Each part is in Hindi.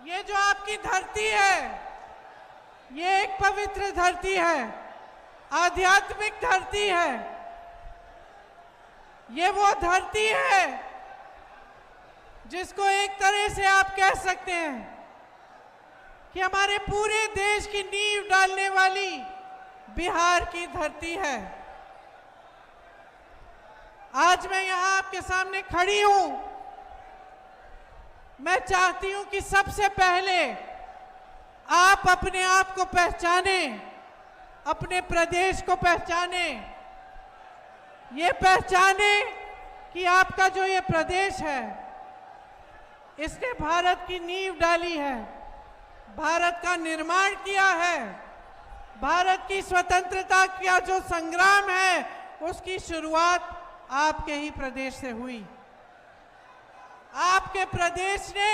ये जो आपकी धरती है, ये एक पवित्र धरती है, आध्यात्मिक धरती है। ये वो धरती है जिसको एक तरह से आप कह सकते हैं कि हमारे पूरे देश की नींव डालने वाली बिहार की धरती है। आज मैं यहां आपके सामने खड़ी हूं। मैं चाहती हूं कि सबसे पहले आप अपने आप को पहचाने, अपने प्रदेश को पहचाने, ये पहचाने कि आपका जो ये प्रदेश है, इसने भारत की नींव डाली है, भारत का निर्माण किया है, भारत की स्वतंत्रता का जो संग्राम है उसकी शुरुआत आपके ही प्रदेश से हुई। आपके प्रदेश ने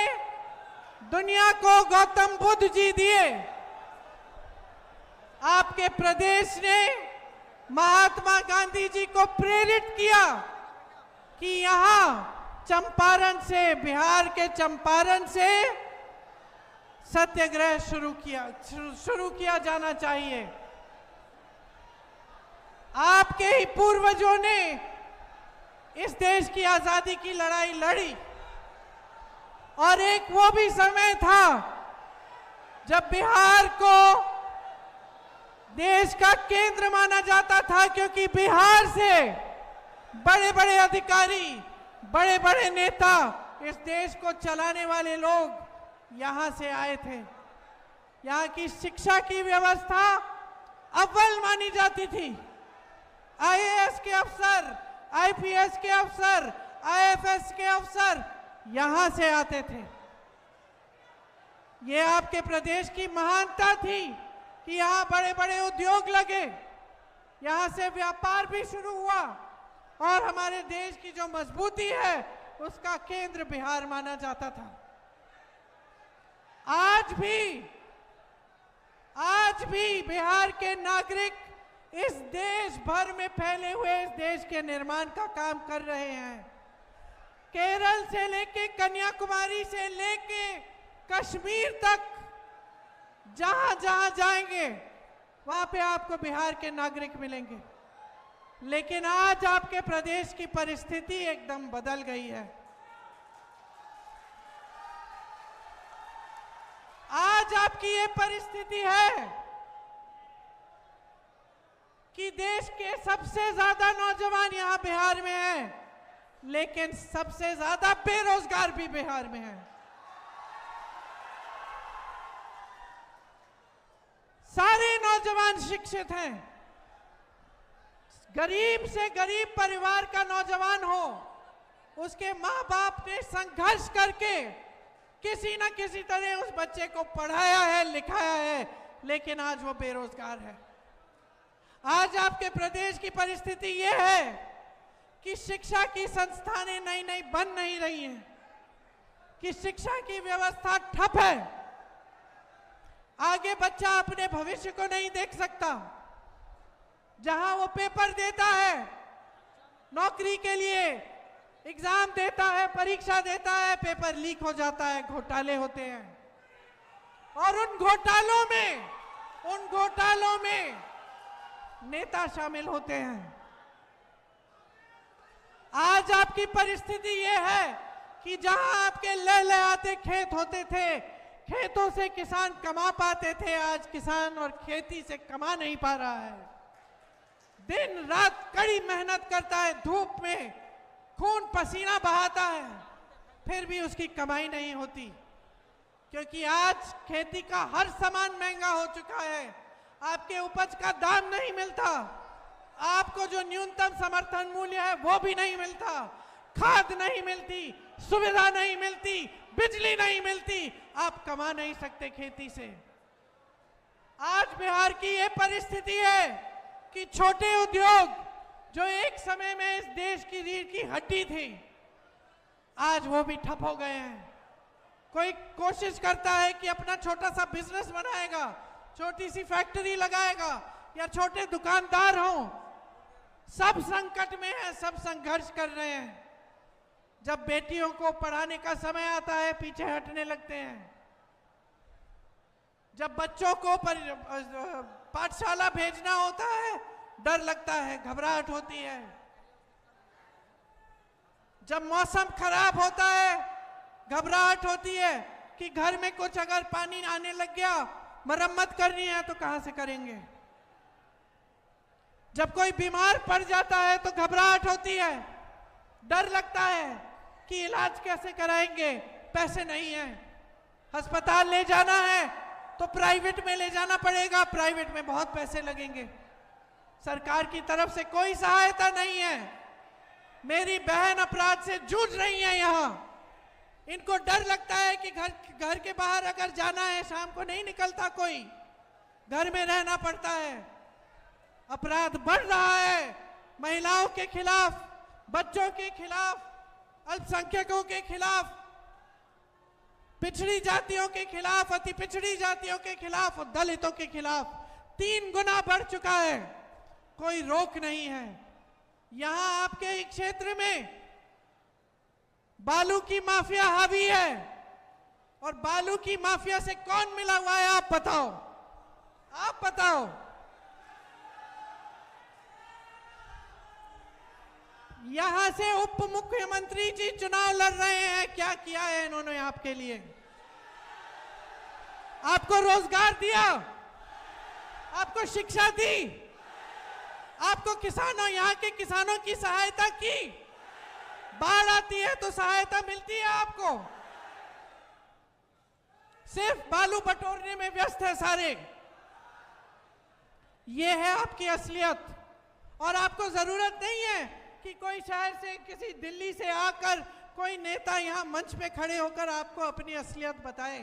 दुनिया को गौतम बुद्ध जी दिए। आपके प्रदेश ने महात्मा गांधी जी को प्रेरित किया कि यहाँ चंपारण से, बिहार के चंपारण से सत्याग्रह शुरू किया जाना चाहिए। आपके ही पूर्वजों ने इस देश की आजादी की लड़ाई लड़ी और एक वो भी समय था जब बिहार को देश का केंद्र माना जाता था, क्योंकि बिहार से बड़े बड़े अधिकारी, बड़े बड़े नेता, इस देश को चलाने वाले लोग यहां से आए थे। यहां की शिक्षा की व्यवस्था अव्वल मानी जाती थी। आईएएस के अफसर, आईपीएस के अफसर, आईएफएस के अफसर यहां से आते थे। ये आपके प्रदेश की महानता थी कि यहां बड़े बड़े उद्योग लगे, यहां से व्यापार भी शुरू हुआ और हमारे देश की जो मजबूती है उसका केंद्र बिहार माना जाता था। आज भी बिहार के नागरिक इस देश भर में फैले हुए इस देश के निर्माण का काम कर रहे हैं। केरल से लेके कन्याकुमारी से लेके कश्मीर तक जहां जहां जाएंगे वहां पे आपको बिहार के नागरिक मिलेंगे। लेकिन आज आपके प्रदेश की परिस्थिति एकदम बदल गई है। आज आपकी ये परिस्थिति है कि देश के सबसे ज्यादा नौजवान यहां बिहार में हैं, लेकिन सबसे ज्यादा बेरोजगार भी बिहार में हैं। सारे नौजवान शिक्षित हैं। गरीब से गरीब परिवार का नौजवान हो, उसके माँ बाप ने संघर्ष करके किसी न किसी तरह उस बच्चे को पढ़ाया है, लिखाया है, लेकिन आज वो बेरोजगार है। आज आपके प्रदेश की परिस्थिति ये है कि शिक्षा की संस्थानें नई नई बन नहीं रही हैं, कि शिक्षा की व्यवस्था ठप है। आगे बच्चा अपने भविष्य को नहीं देख सकता। जहां वो पेपर देता है नौकरी के लिए, एग्जाम देता है, परीक्षा देता है, पेपर लीक हो जाता है, घोटाले होते हैं और उन घोटालों में नेता शामिल होते हैं। आज आपकी परिस्थिति ये है कि जहां आपके लहलहाते खेत होते थे, खेतों से किसान कमा पाते थे, आज किसान और खेती से कमा नहीं पा रहा है। दिन रात कड़ी मेहनत करता है, धूप में खून पसीना बहाता है, फिर भी उसकी कमाई नहीं होती, क्योंकि आज खेती का हर सामान महंगा हो चुका है। आपके उपज का दाम नहीं मिलता, आपको जो न्यूनतम समर्थन मूल्य है वो भी नहीं मिलता, खाद नहीं मिलती, सुविधा नहीं मिलती, बिजली नहीं मिलती, आप कमा नहीं सकते खेती से। आज बिहार की ये परिस्थिति है कि छोटे उद्योग जो एक समय में इस देश की रीढ़ की हड्डी थी, आज वो भी ठप हो गए हैं। कोई कोशिश करता है कि अपना छोटा सा बिजनेस बनाएगा, छोटी सी फैक्ट्री लगाएगा या छोटे दुकानदार हों, सब संकट में है, सब संघर्ष कर रहे हैं। जब बेटियों को पढ़ाने का समय आता है पीछे हटने लगते हैं, जब बच्चों को पाठशाला भेजना होता है, डर लगता है, घबराहट होती है। जब मौसम खराब होता है, घबराहट होती है कि घर में कुछ अगर पानी आने लग गया, मरम्मत करनी है तो कहां से करेंगे। जब कोई बीमार पड़ जाता है तो घबराहट होती है, डर लगता है कि इलाज कैसे कराएंगे, पैसे नहीं है। अस्पताल ले जाना है तो प्राइवेट में ले जाना पड़ेगा, प्राइवेट में बहुत पैसे लगेंगे। सरकार की तरफ से कोई सहायता नहीं है। मेरी बहन अपराध से जूझ रही है यहाँ। इनको डर लगता है कि घर के बाहर अगर जाना है, शाम को नहीं निकलता कोई, घर में रहना पड़ता है। अपराध बढ़ रहा है, महिलाओं के खिलाफ, बच्चों के खिलाफ, अल्पसंख्यकों के खिलाफ, पिछड़ी जातियों के खिलाफ, अति पिछड़ी जातियों के खिलाफ और दलितों के खिलाफ 3 गुना बढ़ चुका है। कोई रोक नहीं है। यहां आपके एक क्षेत्र में बालू की माफिया हावी है, और बालू की माफिया से कौन मिला हुआ है, आप बताओ, आप बताओ। यहां से उप मुख्यमंत्री जी चुनाव लड़ रहे हैं। क्या किया है इन्होंने आपके लिए? आपको रोजगार दिया, आपको शिक्षा दी, आपको किसानों, यहाँ के किसानों की सहायता की। बाढ़ आती है तो सहायता मिलती है आपको। सिर्फ बालू बटोरने में व्यस्त है सारे। ये है आपकी असलियत। और आपको जरूरत नहीं है कि कोई शहर से, किसी दिल्ली से आकर कोई नेता यहाँ मंच पे खड़े होकर आपको अपनी असलियत बताए।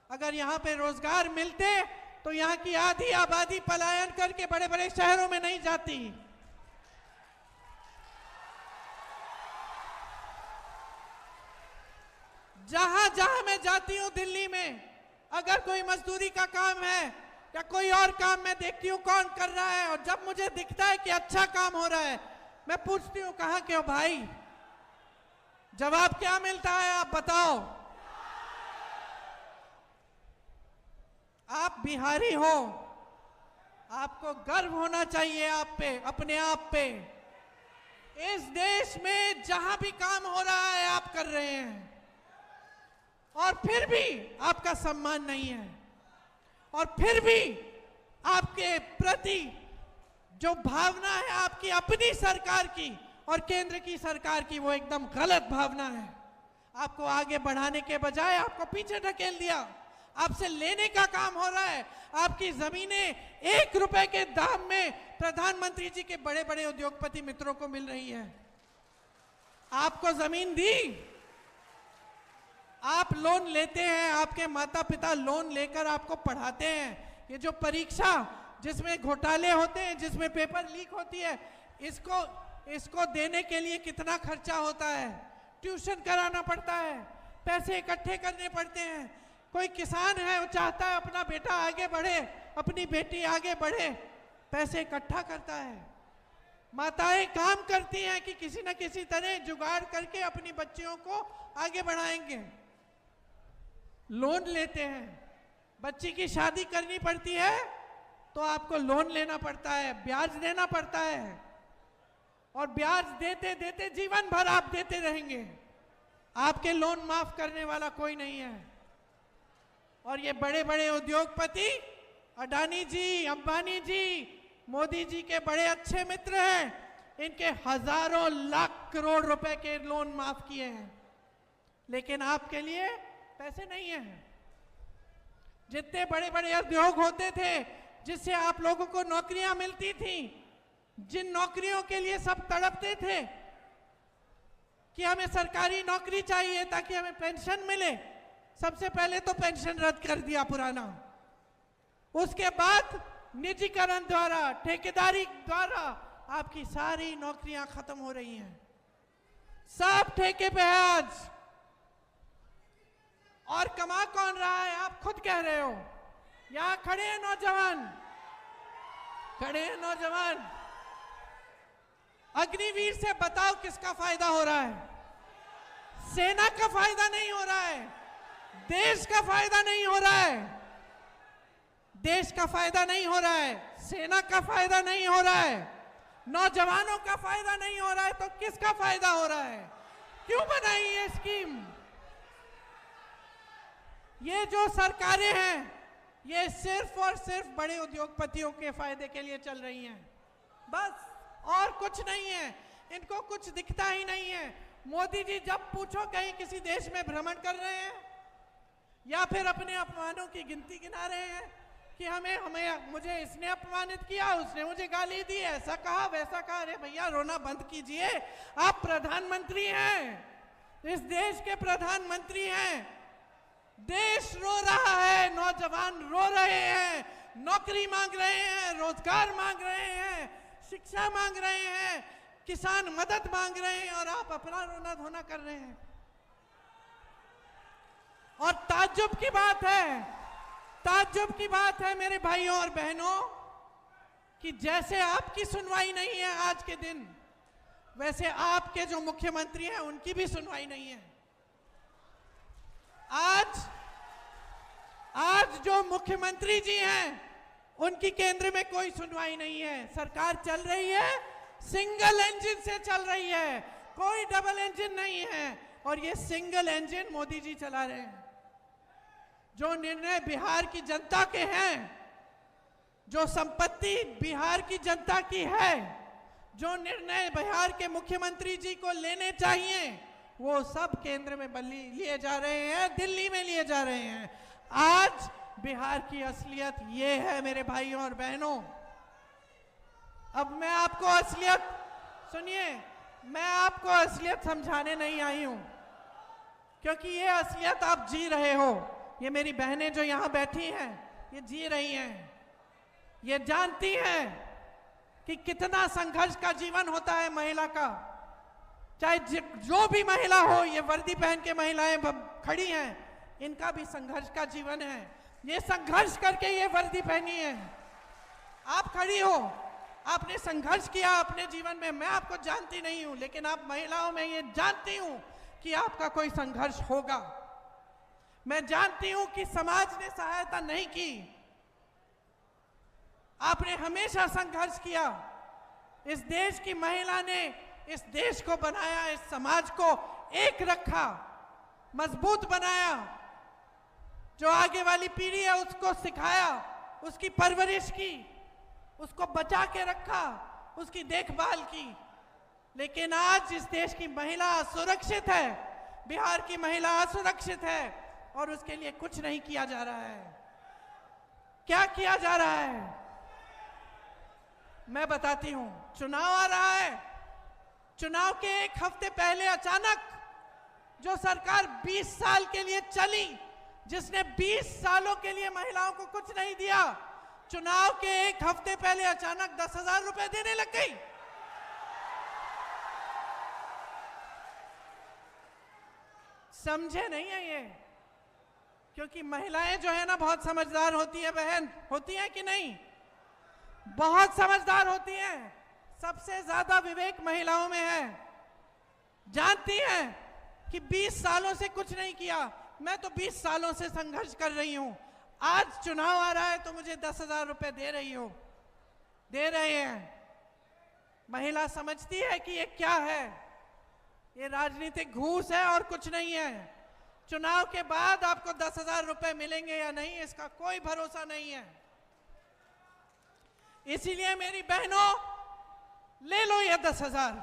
अगर यहाँ पे रोजगार मिलते तो यहाँ की आधी आबादी पलायन करके बड़े बड़े शहरों में नहीं जाती। जहां जहां मैं जाती हूं दिल्ली में, अगर कोई मजदूरी का काम है या कोई और काम मैं देखती हूं कौन कर रहा है, और जब मुझे दिखता है कि अच्छा काम हो रहा है, मैं पूछती हूं कहां के हो भाई? जवाब क्या मिलता है, आप बताओ। आप बिहारी हो, आपको गर्व होना चाहिए आप पे, अपने आप पे। इस देश में जहां भी काम हो रहा है आप कर रहे हैं, और फिर भी आपका सम्मान नहीं है, और फिर भी आपके प्रति जो भावना है आपकी अपनी सरकार की और केंद्र की सरकार की, वो एकदम गलत भावना है। आपको आगे बढ़ाने के बजाय आपको पीछे ढकेल दिया। आपसे लेने का काम हो रहा है। आपकी जमीनें 1 रुपए के दाम में प्रधानमंत्री जी के बड़े बड़े उद्योगपति मित्रों को मिल रही है। आपको जमीन दी, आप लोन लेते हैं, आपके माता पिता लोन लेकर आपको पढ़ाते हैं। ये जो परीक्षा जिसमें घोटाले होते हैं, जिसमें पेपर लीक होती है, इसको देने के लिए कितना खर्चा होता है। ट्यूशन कराना पड़ता है, पैसे इकट्ठे करने पड़ते हैं। कोई किसान है, वो चाहता है अपना बेटा आगे बढ़े, अपनी बेटी आगे बढ़े, पैसे इकट्ठा करता है। माताएं काम करती हैं कि किसी न किसी तरह जुगाड़ करके अपनी बच्चियों को आगे बढ़ाएंगे। लोन लेते हैं, बच्ची की शादी करनी पड़ती है तो आपको लोन लेना पड़ता है, ब्याज देना पड़ता है, और ब्याज देते देते जीवन भर आप देते रहेंगे। आपके लोन माफ करने वाला कोई नहीं है। और ये बड़े बड़े उद्योगपति, अडानी जी, अंबानी जी, मोदी जी के बड़े अच्छे मित्र हैं। इनके हजारों लाख करोड़ रुपए के लोन माफ किए हैं, लेकिन आपके लिए पैसे नहीं है। जितने बड़े बड़े उद्योग होते थे जिससे आप लोगों को नौकरियां मिलती थी, जिन नौकरियों के लिए सब तड़पते थे कि हमें सरकारी नौकरी चाहिए ताकि हमें पेंशन मिले, सबसे पहले तो पेंशन रद्द कर दिया पुराना। उसके बाद निजीकरण द्वारा, ठेकेदारी द्वारा आपकी सारी नौकरियां खत्म हो रही हैं। सब ठेके पे है आज। और कमा कौन रहा है? आप खुद कह रहे हो। यहां खड़े हैं नौजवान, खड़े हैं नौजवान। अग्निवीर से बताओ किसका फायदा हो रहा है? सेना का फायदा नहीं हो रहा है, देश का फायदा नहीं हो रहा है। देश का फायदा नहीं हो रहा है, सेना का फायदा नहीं हो रहा है, नौजवानों का फायदा नहीं हो रहा है, तो किसका फायदा हो रहा है? क्यों बनाई ये स्कीम? ये जो सरकारें हैं ये सिर्फ और सिर्फ बड़े उद्योगपतियों के फायदे के लिए चल रही हैं, बस, और कुछ नहीं है। इनको कुछ दिखता ही नहीं है। मोदी जी जब पूछो कहीं किसी देश में भ्रमण कर रहे हैं या फिर अपने अपमानों की गिनती गिना रहे हैं कि मुझे इसने अपमानित किया, उसने मुझे गाली दी, ऐसा कहा वैसा कहा। अरे भैया रोना बंद कीजिए, आप प्रधानमंत्री हैं, इस देश के प्रधानमंत्री हैं। देश रो रहा है, नौजवान रो रहे हैं, नौकरी मांग रहे हैं, रोजगार मांग रहे हैं, शिक्षा मांग रहे हैं, किसान मदद मांग रहे हैं, और आप अपना रोना धोना कर रहे हैं। और ताज्जुब की बात है मेरे भाइयों और बहनों कि जैसे आपकी सुनवाई नहीं है आज के दिन, वैसे आपके जो मुख्यमंत्री हैं उनकी भी सुनवाई नहीं है। आज जो मुख्यमंत्री जी हैं उनकी केंद्र में कोई सुनवाई नहीं है। सरकार चल रही है, सिंगल इंजन से चल रही है, कोई डबल इंजन नहीं है, और ये सिंगल इंजन मोदी जी चला रहे हैं। जो निर्णय बिहार की जनता के हैं, जो संपत्ति बिहार की जनता की है, जो निर्णय बिहार के मुख्यमंत्री जी को लेने चाहिए, वो सब केंद्र में लिए जा रहे हैं, दिल्ली में लिए जा रहे हैं। आज बिहार की असलियत ये है मेरे भाइयों और बहनों। अब मैं आपको असलियत समझाने नहीं आई हूं, क्योंकि ये असलियत आप जी रहे हो। ये मेरी बहनें जो यहां बैठी हैं ये जी रही हैं, ये जानती हैं कि कितना संघर्ष का जीवन होता है महिला का। चाहे जो भी महिला हो, ये वर्दी पहन के महिलाएं खड़ी हैं, इनका भी संघर्ष का जीवन है। ये संघर्ष करके ये वर्दी पहनी है। आप खड़ी हो, आपने संघर्ष किया अपने जीवन में। मैं आपको जानती नहीं हूं, लेकिन आप महिलाओं में ये जानती हूं कि आपका कोई संघर्ष होगा। मैं जानती हूं कि समाज ने सहायता नहीं की, आपने हमेशा संघर्ष किया। इस देश की महिला ने इस देश को बनाया, इस समाज को एक रखा, मजबूत बनाया। जो आगे वाली पीढ़ी है उसको सिखाया, उसकी परवरिश की, उसको बचा के रखा, उसकी देखभाल की। लेकिन आज इस देश की महिला असुरक्षित है, बिहार की महिला असुरक्षित है, और उसके लिए कुछ नहीं किया जा रहा है। क्या किया जा रहा है मैं बताती हूं। चुनाव आ रहा है, चुनाव के एक हफ्ते पहले अचानक जो सरकार 20 साल के लिए चली, जिसने 20 सालों के लिए महिलाओं को कुछ नहीं दिया, चुनाव के एक हफ्ते पहले अचानक 10,000 रुपए देने लग गई। समझे नहीं है ये? क्योंकि महिलाएं जो है ना बहुत समझदार होती है बहन, होती है कि नहीं? बहुत समझदार होती हैं। सबसे ज्यादा विवेक महिलाओं में है। जानती हैं कि 20 सालों से कुछ नहीं किया। मैं तो 20 सालों से संघर्ष कर रही हूं। आज चुनाव आ रहा है तो मुझे 10,000 रुपए दे रहे हैं। महिला समझती है कि ये क्या है, ये राजनीतिक घूस है और कुछ नहीं है। चुनाव के बाद आपको 10,000 रुपए मिलेंगे या नहीं, इसका कोई भरोसा नहीं है। इसीलिए मेरी बहनों, ले लो ये 10,000,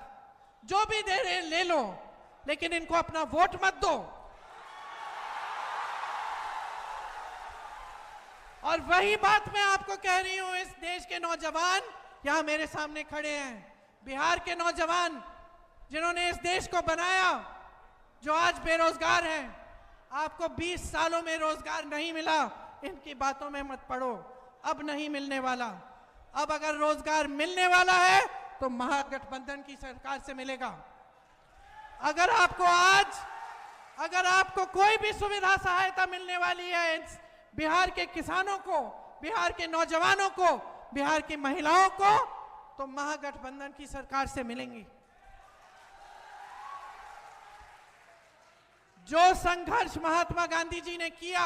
जो भी दे रहे ले लो, लेकिन इनको अपना वोट मत दो। और वही बात मैं आपको कह रही हूं, इस देश के नौजवान यहां मेरे सामने खड़े हैं, बिहार के नौजवान जिन्होंने इस देश को बनाया, जो आज बेरोजगार हैं। आपको 20 सालों में रोजगार नहीं मिला, इनकी बातों में मत पड़ो, अब नहीं मिलने वाला। अब अगर रोजगार मिलने वाला है तो महागठबंधन की सरकार से मिलेगा। अगर आपको कोई भी सुविधा सहायता मिलने वाली है बिहार के किसानों को, बिहार के नौजवानों को, बिहार की महिलाओं को, तो महागठबंधन की सरकार से मिलेंगी। जो संघर्ष महात्मा गांधी जी ने किया,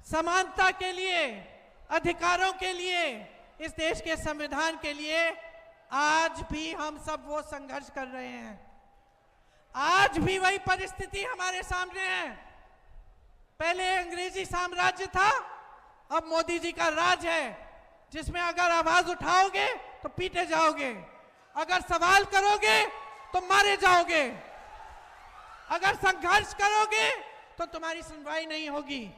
समानता के लिए, अधिकारों के लिए, इस देश के संविधान के लिए आज भी हम सब वो संघर्ष कर रहे हैं। आज भी वही परिस्थिति हमारे सामने है। पहले अंग्रेजी साम्राज्य था, अब मोदी जी का राज है, जिसमें अगर आवाज उठाओगे तो पीटे जाओगे, अगर सवाल करोगे तो मारे जाओगे, अगर संघर्ष करोगे तो तुम्हारी सुनवाई नहीं होगी।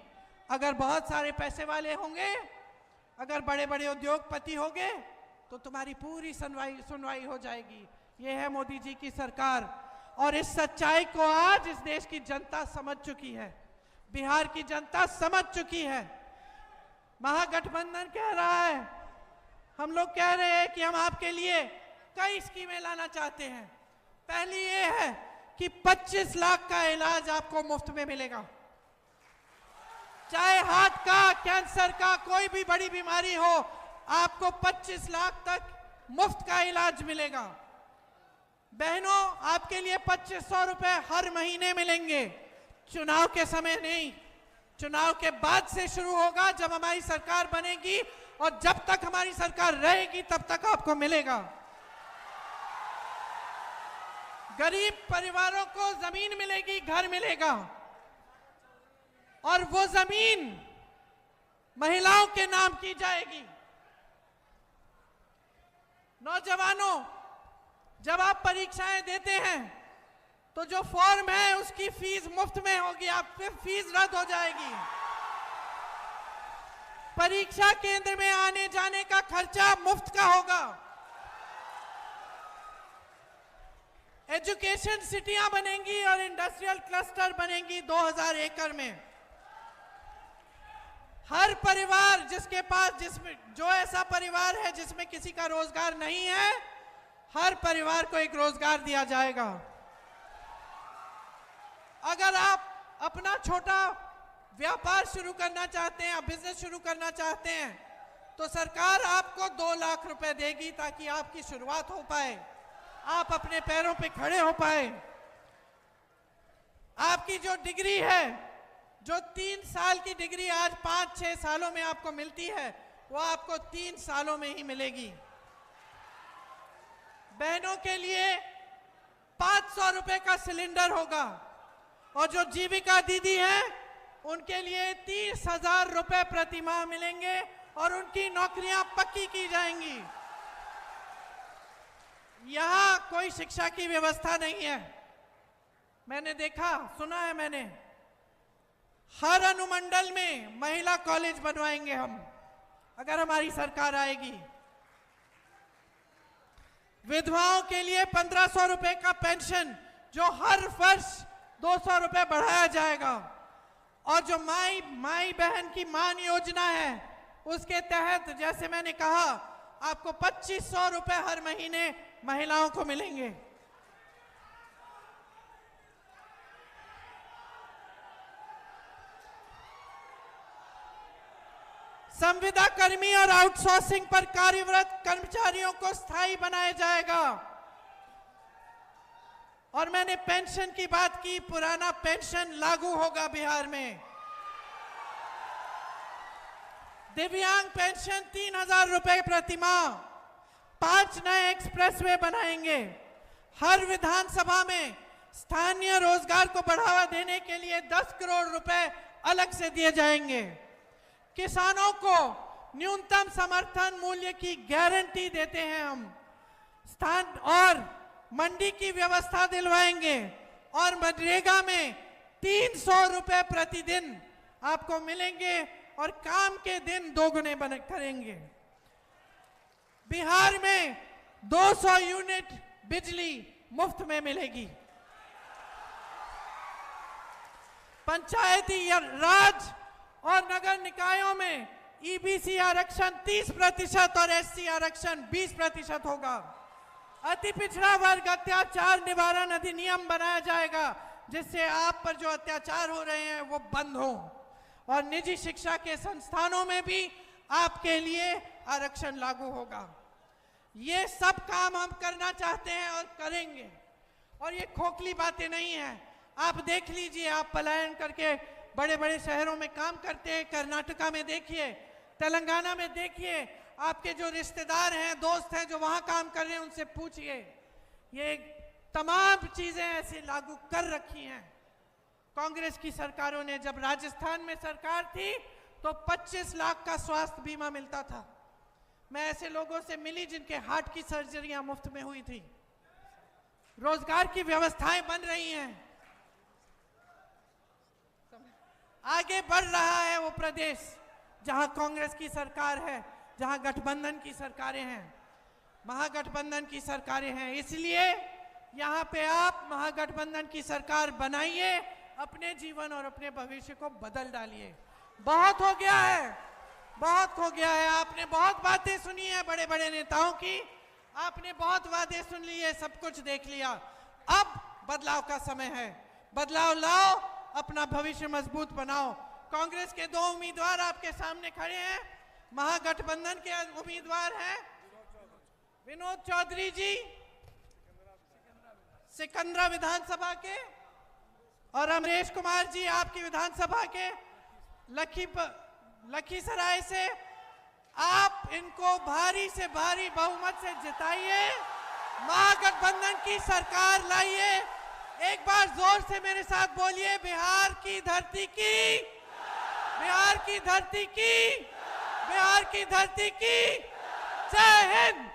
अगर बहुत सारे पैसे वाले होंगे, अगर बड़े बड़े उद्योगपति होंगे तो तुम्हारी पूरी सुनवाई हो जाएगी। ये है मोदी जी की सरकार, और इस सच्चाई को आज इस देश की जनता समझ चुकी है, बिहार की जनता समझ चुकी है। महागठबंधन कह रहा है, हम लोग कह रहे हैं कि हम आपके लिए कई स्कीमें लाना चाहते हैं। पहली ये है कि 25 लाख का इलाज आपको मुफ्त में मिलेगा, चाहे हार्ट का, कैंसर का, कोई भी बड़ी बीमारी हो, आपको 25 लाख तक मुफ्त का इलाज मिलेगा। बहनों, आपके लिए 2500 रुपए हर महीने मिलेंगे। चुनाव के समय नहीं, चुनाव के बाद से शुरू होगा, जब हमारी सरकार बनेगी, और जब तक हमारी सरकार रहेगी तब तक आपको मिलेगा। गरीब परिवारों को जमीन मिलेगी, घर मिलेगा, और वो जमीन महिलाओं के नाम की जाएगी। नौजवानों, जब आप परीक्षाएं देते हैं तो जो फॉर्म है उसकी फीस मुफ्त में होगी, आप फिर फीस रद्द हो जाएगी। परीक्षा केंद्र में आने जाने का खर्चा मुफ्त का होगा। एजुकेशन सिटियां बनेंगी और इंडस्ट्रियल क्लस्टर बनेंगी 2000 एकड़ में। हर परिवार जिसके पास, जिसमें जो ऐसा परिवार है जिसमें किसी का रोजगार नहीं है, हर परिवार को एक रोजगार दिया जाएगा। अगर आप अपना छोटा व्यापार शुरू करना चाहते हैं, बिजनेस शुरू करना चाहते हैं, तो सरकार आपको 2 लाख रुपए देगी ताकि आपकी शुरुआत हो पाए, आप अपने पैरों पे खड़े हो पाए। आपकी जो डिग्री है, जो 3 साल की डिग्री आज 5-6 सालों में आपको मिलती है, वो आपको 3 सालों में ही मिलेगी। बहनों के लिए 500 रुपए का सिलेंडर होगा, और जो जीविका दीदी हैं उनके लिए 30,000 रुपए प्रति माह मिलेंगे, और उनकी नौकरियां पक्की की जाएंगी। यहां कोई शिक्षा की व्यवस्था नहीं है। मैंने देखा, सुना है मैंने, हर अनुमंडल में महिला कॉलेज बनवाएंगे हम, अगर हमारी सरकार आएगी। विधवाओं के लिए 1500 रुपए का पेंशन, जो हर वर्ष 200 रुपए बढ़ाया जाएगा, और जो माई बहन की मान योजना है, उसके तहत जैसे मैंने कहा, आपको 2500 रुपए हर महीने महिलाओं को मिलेंगे। संविदा कर्मी और आउटसोर्सिंग पर कार्यरत कर्मचारियों को स्थायी बनाया जाएगा। और मैंने पेंशन की बात की, पुराना पेंशन लागू होगा बिहार में। दिव्यांग पेंशन 3000 रुपए प्रति माह। 5 नए एक्सप्रेसवे बनाएंगे। हर विधानसभा में स्थानीय रोजगार को बढ़ावा देने के लिए 10 करोड़ रुपए अलग से दिए जाएंगे। किसानों को न्यूनतम समर्थन मूल्य की गारंटी देते हैं हम। स्थान और मंडी की व्यवस्था दिलवाएंगे, और मनरेगा में 300 रुपए प्रतिदिन आपको मिलेंगे, और काम के दिन दोगुने करेंगे। बिहार में 200 यूनिट बिजली मुफ्त में मिलेगी। पंचायती राज और नगर निकायों में ईबीसी आरक्षण 30% और एससी आरक्षण 20% होगा। अति पिछड़ा वर्ग अत्याचार निवारण अधिनियम बनाया जाएगा, जिससे आप पर जो अत्याचार हो रहे हैं वो बंद हो। और निजी शिक्षा के संस्थानों में भी आपके लिए आरक्षण लागू होगा। ये सब काम हम करना चाहते हैं और करेंगे, और ये खोखली बातें नहीं है। आप देख लीजिए, आप पलायन करके बड़े बड़े शहरों में काम करते हैं। कर्नाटका में देखिए, तेलंगाना में देखिए, आपके जो रिश्तेदार हैं, दोस्त हैं जो वहां काम कर रहे हैं, उनसे पूछिए। ये तमाम चीजें ऐसी लागू कर रखी हैं। कांग्रेस की सरकारों ने, जब राजस्थान में सरकार थी तो 25 लाख का स्वास्थ्य बीमा मिलता था। मैं ऐसे लोगों से मिली जिनके हार्ट की सर्जरियां मुफ्त में हुई थी। रोजगार की व्यवस्थाएं बन रही हैं। आगे बढ़ रहा है वो प्रदेश जहां कांग्रेस की सरकार है, जहां गठबंधन की सरकारें हैं, महागठबंधन की सरकारें हैं। इसलिए यहां पे आप महागठबंधन की सरकार बनाइए, अपने जीवन और अपने भविष्य को बदल डालिए। बहुत हो गया है, बहुत हो गया है। आपने बहुत बातें सुनी है बड़े बड़े नेताओं की, आपने बहुत वादे सुन लिए, सब कुछ देख लिया। अब बदलाव का समय है। बदलाव लाओ, अपना भविष्य मजबूत बनाओ। कांग्रेस के 2 उम्मीदवार आपके सामने खड़े हैं। महागठबंधन के उम्मीदवार हैं विनोद चौधरी जी सिकंदरा विधानसभा के, और अमरेश कुमार जी आपकी विधानसभा के लखीसराय से। आप इनको भारी से भारी बहुमत से जिताइए, महागठबंधन की सरकार लाइए। एक बार जोर से मेरे साथ बोलिए, बिहार की धरती की, बिहार की धरती की, बिहार की धरती की। जय हिंद।